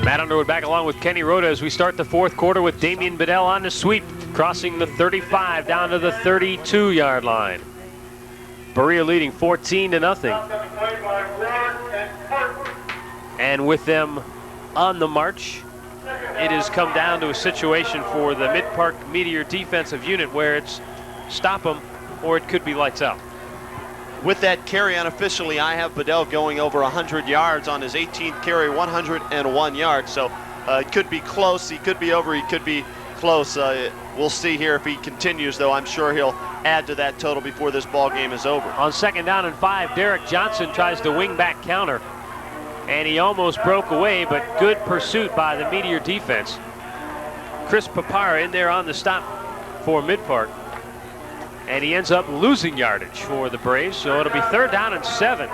Matt Underwood back along with Kenny Rhoda as we start the fourth quarter with Damian Bedell on the sweep, crossing the 35 down to the 32-yard line. Berea leading 14-0. And with them on the march, it has come down to a situation for the Midpark Meteor defensive unit where it's stop them or it could be lights out. With that carry unofficially, I have Bedell going over 100 yards on his 18th carry, 101 yards. So it could be close, he could be over, he could be close. We'll see here if he continues, though I'm sure he'll add to that total before this ball game is over. On 2nd down and 5, Derek Johnson tries to wing back counter. And he almost broke away, but good pursuit by the Meteor defense. Chris Papara in there on the stop for Midpark. And he ends up losing yardage for the Braves, so it'll be 3rd down and 7.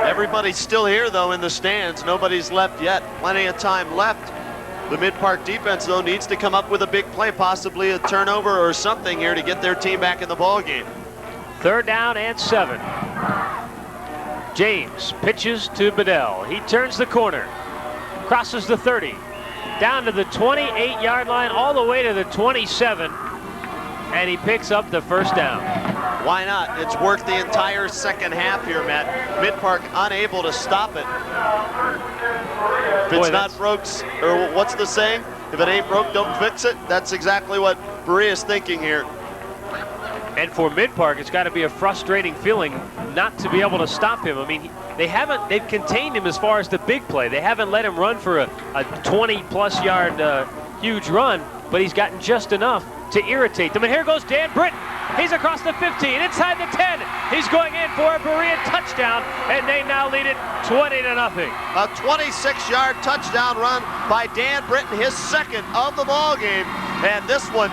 Everybody's still here, though, in the stands. Nobody's left yet. Plenty of time left. The Midpark defense, though, needs to come up with a big play, possibly a turnover or something here to get their team back in the ball game. 3rd down and 7. James pitches to Bedell. He turns the corner, crosses the 30, down to the 28-yard line, all the way to the 27, and he picks up the 1st down. Why not? It's worked the entire second half here, Matt. Midpark unable to stop it. If it's not broke, or what's the saying? If it ain't broke, don't fix it. That's exactly what Berea's thinking here. And for Midpark, it's got to be a frustrating feeling not to be able to stop him. I mean, they've contained him as far as the big play. They haven't let him run for a 20-plus yard huge run, but he's gotten just enough to irritate them. And here goes Dan Britton. He's across the 15, inside the 10. He's going in for a Berea touchdown, and they now lead it 20-0. A 26-yard touchdown run by Dan Britton, his 2nd of the ball game, and this one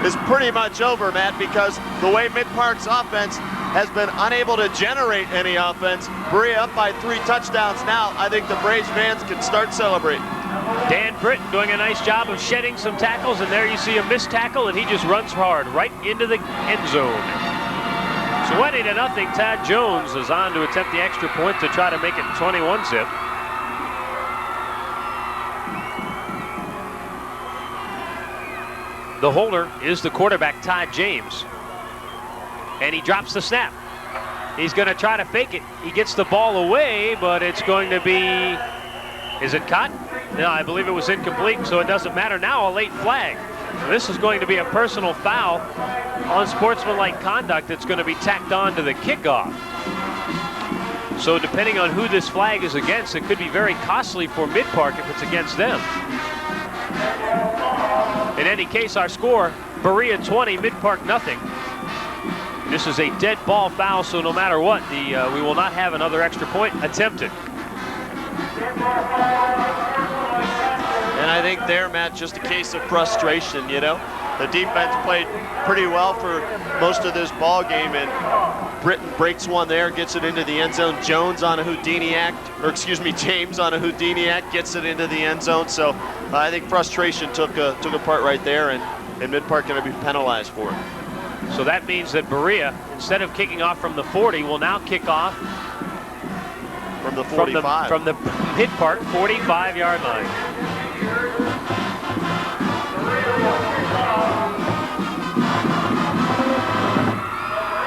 is pretty much over, Matt, because the way Midpark's offense has been unable to generate any offense. Berea up by 3 touchdowns now. I think the Braves fans can start celebrating. Dan Britton doing a nice job of shedding some tackles, and there you see a missed tackle, and he just runs hard right into the end zone. 20-0. Todd Jones is on to attempt the extra point to try to make it 21-zip. The holder is the quarterback, Todd James. And he drops the snap. He's going to try to fake it. He gets the ball away, but it's going to be, is it caught? No, I believe it was incomplete, so it doesn't matter. Now a late flag. So this is going to be a personal foul on sportsmanlike conduct that's going to be tacked on to the kickoff. So depending on who this flag is against, it could be very costly for Midpark if it's against them. In any case, our score, Berea 20, Midpark nothing. This is a dead ball foul, so no matter what, we will not have another extra point attempted. And I think there, Matt, just a case of frustration, you know. The defense played pretty well for most of this ball game, and Britton breaks one there, gets it into the end zone. James on a Houdiniac gets it into the end zone. So I think frustration took a part right there, and Midpark going to be penalized for it. So that means that Berea, instead of kicking off from the 40, will now kick off from the 45. From the Midpark 45-yard line.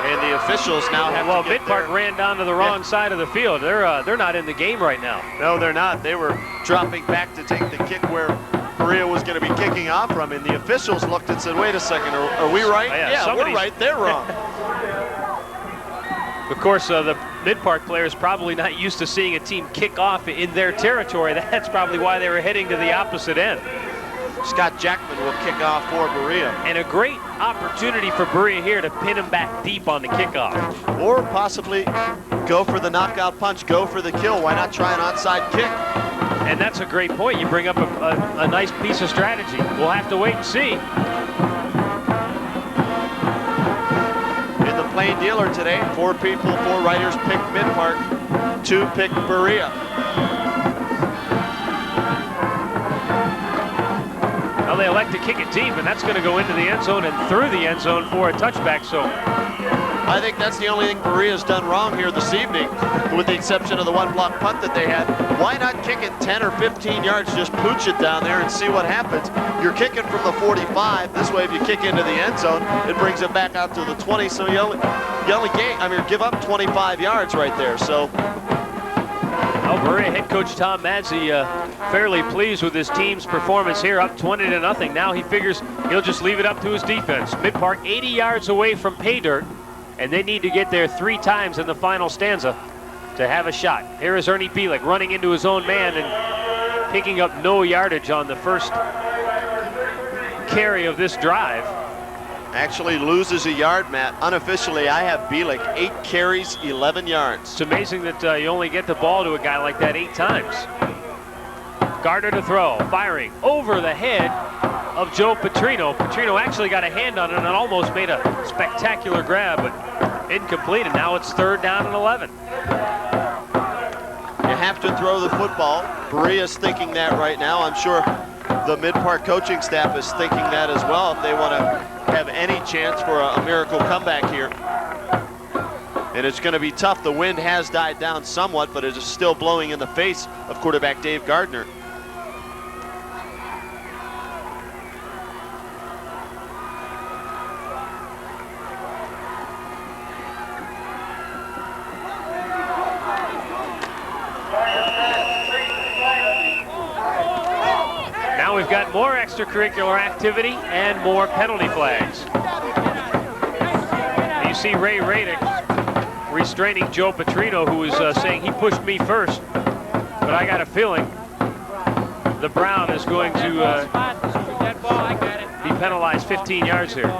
And the officials now have to get Midpark ran down to the wrong side of the field. They're not in the game right now. No, they're not. They were dropping back to take the kick where Berea was going to be kicking off from, and the officials looked and said, wait a second, are we right? Yeah, we're right, they're wrong. Of course, the Midpark players probably not used to seeing a team kick off in their territory. That's probably why they were heading to the opposite end. Scott Jackman will kick off for Berea. And a great opportunity for Berea here to pin him back deep on the kickoff. Or possibly go for the knockout punch, go for the kill. Why not try an onside kick? And that's a great point. You bring up a nice piece of strategy. We'll have to wait and see. In the plain dealer today, 4 writers picked Midpark, 2 picked Berea. Well, they elect to kick it deep, and that's going to go into the end zone and through the end zone for a touchback. So I think that's the only thing Berea's done wrong here this evening, with the exception of the one block punt that they had. Why not kick it 10 or 15 yards, just pooch it down there and see what happens? You're kicking from the 45. This way, if you kick into the end zone, it brings it back out to the 20. So you only give up 25 yards right there. So. Well, Berea head coach Tom Madzi fairly pleased with his team's performance here, up 20-0. Now he figures he'll just leave it up to his defense. Midpark 80 yards away from pay dirt, and they need to get there 3 times in the final stanza to have a shot. Here is Ernie Bielik running into his own man and picking up no yardage on the first carry of this drive. Actually loses a yard, Matt. Unofficially, I have Bielik 8 carries, 11 yards. It's amazing that you only get the ball to a guy like that 8 times. Gardner to throw, firing over the head of Joe Petrino. Petrino actually got a hand on it and almost made a spectacular grab, but incomplete, and now it's 3rd down and 11. You have to throw the football. Berea's thinking that right now. I'm sure the Midpark coaching staff is thinking that as well if they want to have any chance for a miracle comeback here. And it's going to be tough. The wind has died down somewhat, but it is still blowing in the face of quarterback Dave Gardner. Now we've got more extracurricular activity and more penalty flags. You see Ray Radick restraining Joe Petrino, who is saying he pushed me first, but I got a feeling the Brown is going to be penalized 15 yards here.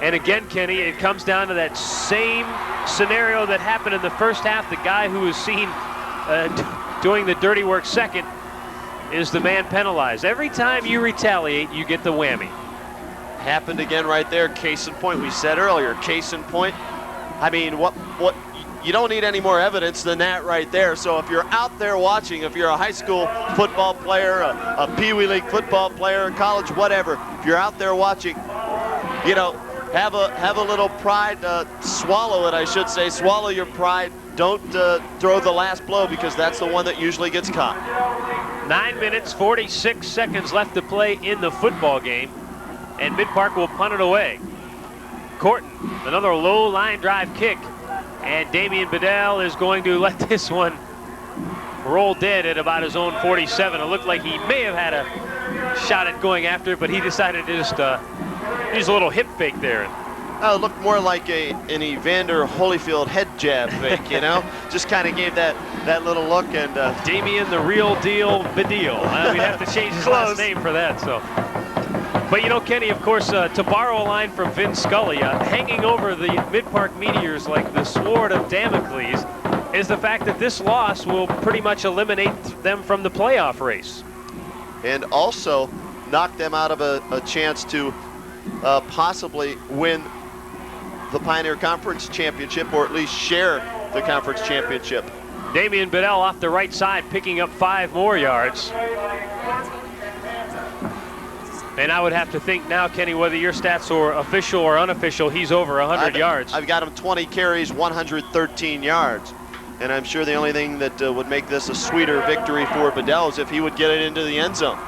And again, Kenny, it comes down to that same scenario that happened in the first half. The guy who was seen doing the dirty work second is the man penalized. Every time you retaliate, you get the whammy. Happened again right there. Case in point, we said earlier, case in point. I mean, what you don't need any more evidence than that right there. So if you're out there watching, if you're a high school football player, a Pee Wee League football player, college, whatever, if you're out there watching, you know, have a little pride, swallow it, I should say, swallow your pride. Don't throw the last blow, because that's the one that usually gets caught. 9 minutes, 46 seconds left to play in the football game, and Midpark will punt it away. Corton, another low line drive kick, and Damian Bedell is going to let this one roll dead at about his own 47. It looked like he may have had a shot at going after it, but he decided to just use a little hip fake there. It looked more like an Evander Holyfield head jab fake, you know? Just kind of gave that little look. And Damian the real deal Bedell. We'd have to change his last name for that. So, but you know, Kenny, of course, to borrow a line from Vin Scully, hanging over the Midpark Meteors like the sword of Damocles is the fact that this loss will pretty much eliminate them from the playoff race. And also knock them out of a chance to possibly win the Pioneer Conference Championship, or at least share the conference championship. Damian Bedell off the right side, picking up 5 more yards. And I would have to think now, Kenny, whether your stats are official or unofficial, he's over 100 yards. I've got him 20 carries, 113 yards. And I'm sure the only thing that would make this a sweeter victory for Bedell is if he would get it into the end zone.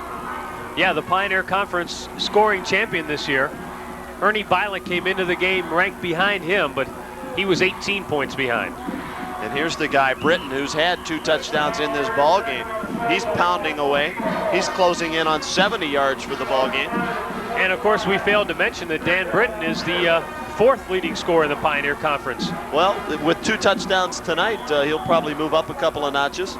Yeah, the Pioneer Conference scoring champion this year. Ernie Bielik came into the game ranked behind him, but he was 18 points behind. And here's the guy, Britton, who's had 2 touchdowns in this ball game. He's pounding away. He's closing in on 70 yards for the ball game. And of course, we failed to mention that Dan Britton is the 4th leading scorer in the Pioneer Conference. Well, with 2 touchdowns tonight, he'll probably move up a couple of notches.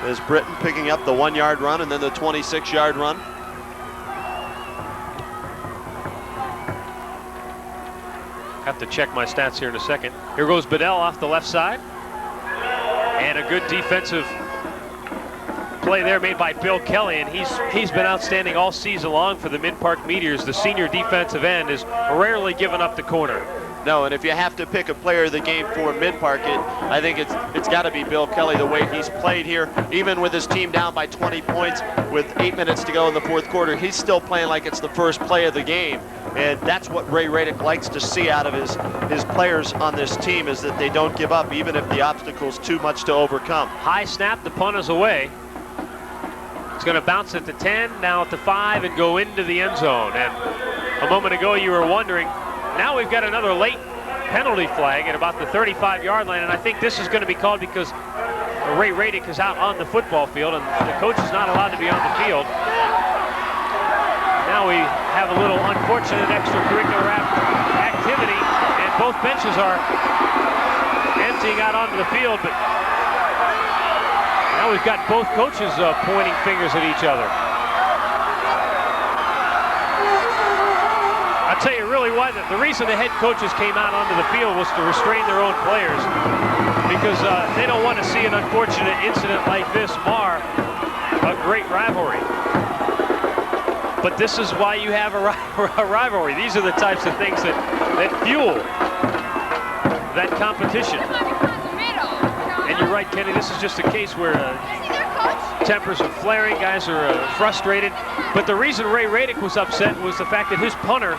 As Britton picking up the 1-yard run and then the 26-yard run. Have to check my stats here in a second. Here goes Bedell off the left side. And a good defensive play there made by Bill Kelly, and he's been outstanding all season long for the Midpark Meteors. The senior defensive end has rarely given up the corner. No, and if you have to pick a player of the game for Midpark, I think it's got to be Bill Kelly, the way he's played here. Even with his team down by 20 points with 8 minutes to go in the fourth quarter, he's still playing like it's the first play of the game. And that's what Ray Radick likes to see out of his players on this team, is that they don't give up, even if the obstacle's too much to overcome. High snap, the punt is away. It's going to bounce at the 10, now at the 5, and go into the end zone. And a moment ago you were wondering, now we've got another late penalty flag at about the 35-yard line, and I think this is going to be called because Ray Radick is out on the football field and the coach is not allowed to be on the field. Now we have a little unfortunate extracurricular activity, and both benches are emptying out onto the field, but now we've got both coaches pointing fingers at each other. I'll tell you really why. The reason the head coaches came out onto the field was to restrain their own players, because they don't want to see an unfortunate incident like this mar a great rivalry. But this is why you have a rivalry. These are the types of things that fuel that competition. And you're right, Kenny, this is just a case where tempers are flaring, guys are frustrated. But the reason Ray Radick was upset was the fact that his punter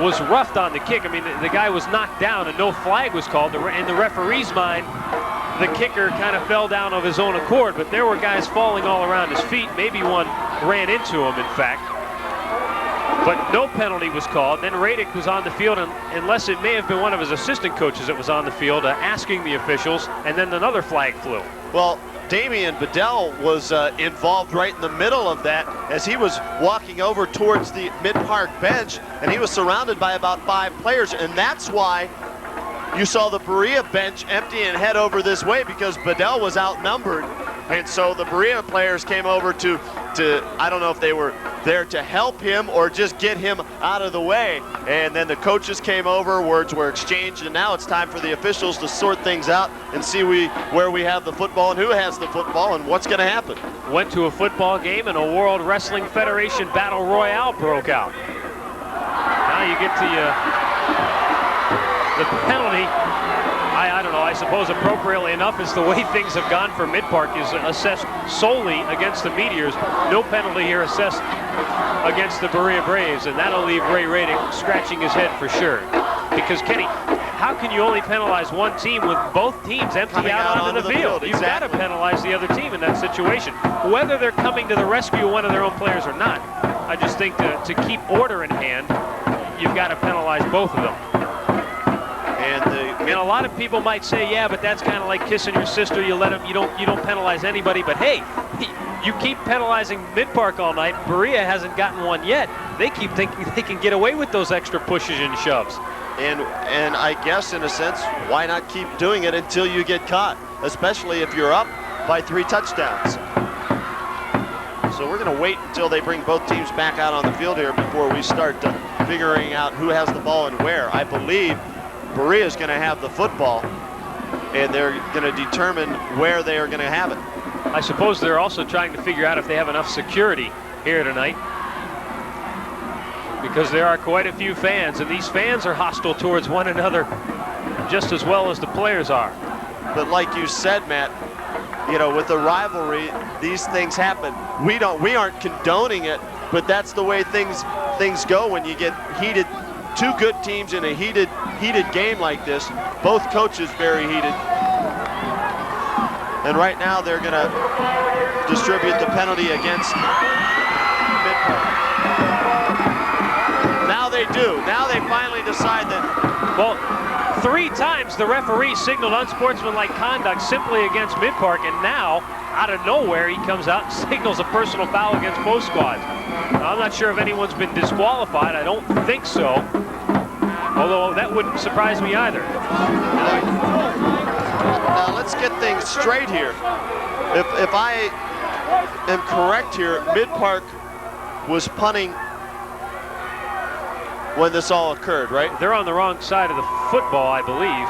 was roughed on the kick. I mean, the guy was knocked down and no flag was called. In the referee's mind, the kicker kind of fell down of his own accord, but there were guys falling all around his feet. Maybe one ran into him, in fact. But no penalty was called. Then Radick was on the field, and unless it may have been one of his assistant coaches that was on the field asking the officials, and then another flag flew. Well, Damian Bedell was involved right in the middle of that as he was walking over towards the Midpark bench, and he was surrounded by about 5 players, and that's why you saw the Berea bench empty and head over this way, because Bedell was outnumbered. And so the Berea players came over to I don't know if they were there to help him or just get him out of the way. And then the coaches came over, words were exchanged, and now it's time for the officials to sort things out and see where we have the football and who has the football and what's going to happen. Went to a football game and a World Wrestling Federation Battle Royale broke out. Now you get the penalty. I don't know, I suppose appropriately enough is the way things have gone for Midpark, is assessed solely against the Meteors. No penalty here assessed against the Berea Braves, and that'll leave Ray Radick scratching his head for sure. Because, Kenny, how can you only penalize one team with both teams empty out onto the field? You've got to penalize the other team in that situation, whether they're coming to the rescue of one of their own players or not. I just think to keep order in hand, you've got to penalize both of them. And a lot of people might say, yeah, but that's kind of like kissing your sister. You let them, you don't penalize anybody. But hey, you keep penalizing Midpark all night. Berea hasn't gotten one yet. They keep thinking they can get away with those extra pushes and shoves. And I guess in a sense, why not keep doing it until you get caught, especially if you're up by 3 touchdowns. So we're going to wait until they bring both teams back out on the field here before we start figuring out who has the ball and where. I believe Berea is going to have the football, and they're going to determine where they are going to have it. I suppose they're also trying to figure out if they have enough security here tonight, because there are quite a few fans, and these fans are hostile towards one another just as well as the players are. But like you said, Matt, you know, with the rivalry, these things happen. We aren't condoning it, but that's the way things go when you get heated. 2 good teams in a heated game like this, both coaches very heated. And right now they're going to distribute the penalty against Midpark. Now they do. Now they finally decide that. Well, 3 times the referee signaled unsportsmanlike conduct simply against Midpark, and now, out of nowhere, he comes out and signals a personal foul against both squads. Now, I'm not sure if anyone's been disqualified. I don't think so, although that wouldn't surprise me either. Now let's get things straight here. If I am correct here, Midpark was punting when this all occurred, right? They're on the wrong side of the football, I believe.